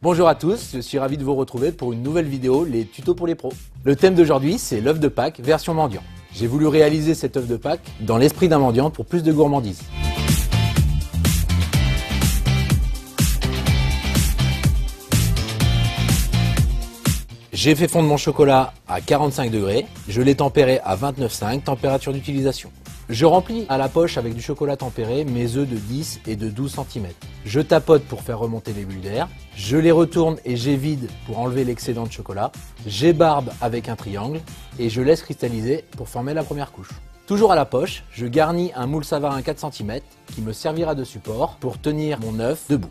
Bonjour à tous, je suis ravi de vous retrouver pour une nouvelle vidéo, les tutos pour les pros. Le thème d'aujourd'hui, c'est l'œuf de Pâques version mendiant. J'ai voulu réaliser cet œuf de Pâques dans l'esprit d'un mendiant pour plus de gourmandise. J'ai fait fondre mon chocolat à 45 degrés, je l'ai tempéré à 29,5, température d'utilisation. Je remplis à la poche avec du chocolat tempéré mes œufs de 10 et de 12 cm. Je tapote pour faire remonter les bulles d'air, je les retourne et j'évide pour enlever l'excédent de chocolat, j'ébarbe avec un triangle et je laisse cristalliser pour former la première couche. Toujours à la poche, je garnis un moule Savarin 4 cm qui me servira de support pour tenir mon œuf debout.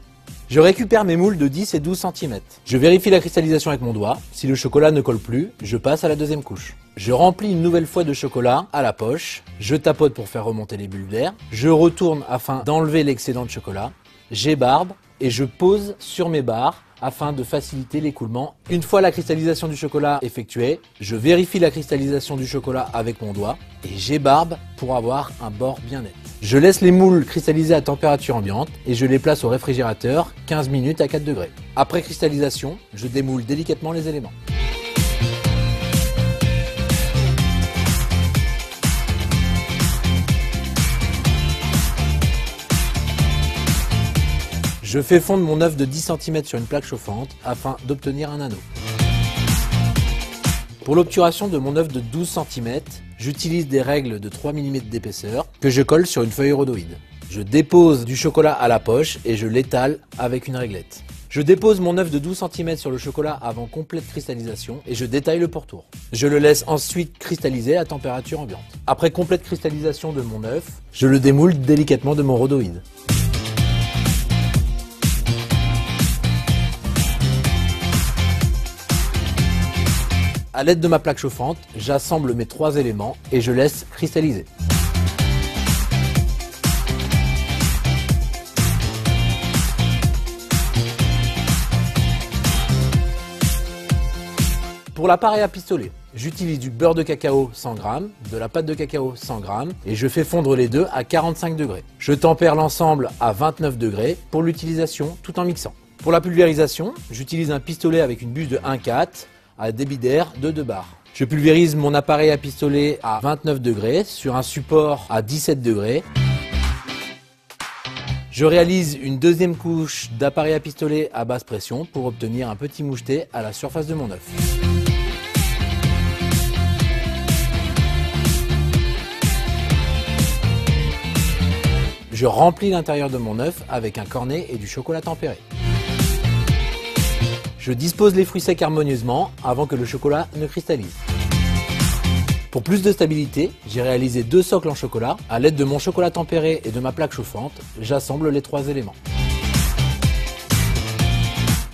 Je récupère mes moules de 10 et 12 cm. Je vérifie la cristallisation avec mon doigt. Si le chocolat ne colle plus, je passe à la deuxième couche. Je remplis une nouvelle fois de chocolat à la poche. Je tapote pour faire remonter les bulles d'air. Je retourne afin d'enlever l'excédent de chocolat. J'ébarbe et je pose sur mes barres afin de faciliter l'écoulement. Une fois la cristallisation du chocolat effectuée, je vérifie la cristallisation du chocolat avec mon doigt et j'ébarbe pour avoir un bord bien net. Je laisse les moules cristalliser à température ambiante et je les place au réfrigérateur 15 minutes à 4 degrés. Après cristallisation, je démoule délicatement les éléments. Je fais fondre mon œuf de 10 cm sur une plaque chauffante afin d'obtenir un anneau. Pour l'obturation de mon œuf de 12 cm, j'utilise des règles de 3 mm d'épaisseur que je colle sur une feuille rhodoïde. Je dépose du chocolat à la poche et je l'étale avec une réglette. Je dépose mon œuf de 12 cm sur le chocolat avant complète cristallisation et je détaille le pourtour. Je le laisse ensuite cristalliser à température ambiante. Après complète cristallisation de mon œuf, je le démoule délicatement de mon rhodoïde. À l'aide de ma plaque chauffante, j'assemble mes 3 éléments et je laisse cristalliser. Pour l'appareil à pistolet, j'utilise du beurre de cacao 100 g, de la pâte de cacao 100 g et je fais fondre les deux à 45 degrés. Je tempère l'ensemble à 29 degrés pour l'utilisation tout en mixant. Pour la pulvérisation, j'utilise un pistolet avec une bûche de 1,4 à débit d'air de 2 bars. Je pulvérise mon appareil à pistolet à 29 degrés sur un support à 17 degrés. Je réalise une deuxième couche d'appareil à pistolet à basse pression pour obtenir un petit moucheté à la surface de mon œuf. Je remplis l'intérieur de mon œuf avec un cornet et du chocolat tempéré. Je dispose les fruits secs harmonieusement avant que le chocolat ne cristallise. Pour plus de stabilité, j'ai réalisé 2 socles en chocolat. À l'aide de mon chocolat tempéré et de ma plaque chauffante, j'assemble les 3 éléments.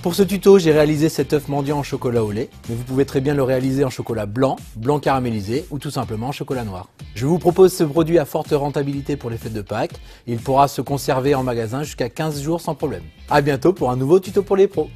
Pour ce tuto, j'ai réalisé cet œuf mendiant en chocolat au lait, mais vous pouvez très bien le réaliser en chocolat blanc, blanc caramélisé ou tout simplement en chocolat noir. Je vous propose ce produit à forte rentabilité pour les fêtes de Pâques. Il pourra se conserver en magasin jusqu'à 15 jours sans problème. A bientôt pour un nouveau tuto pour les pros.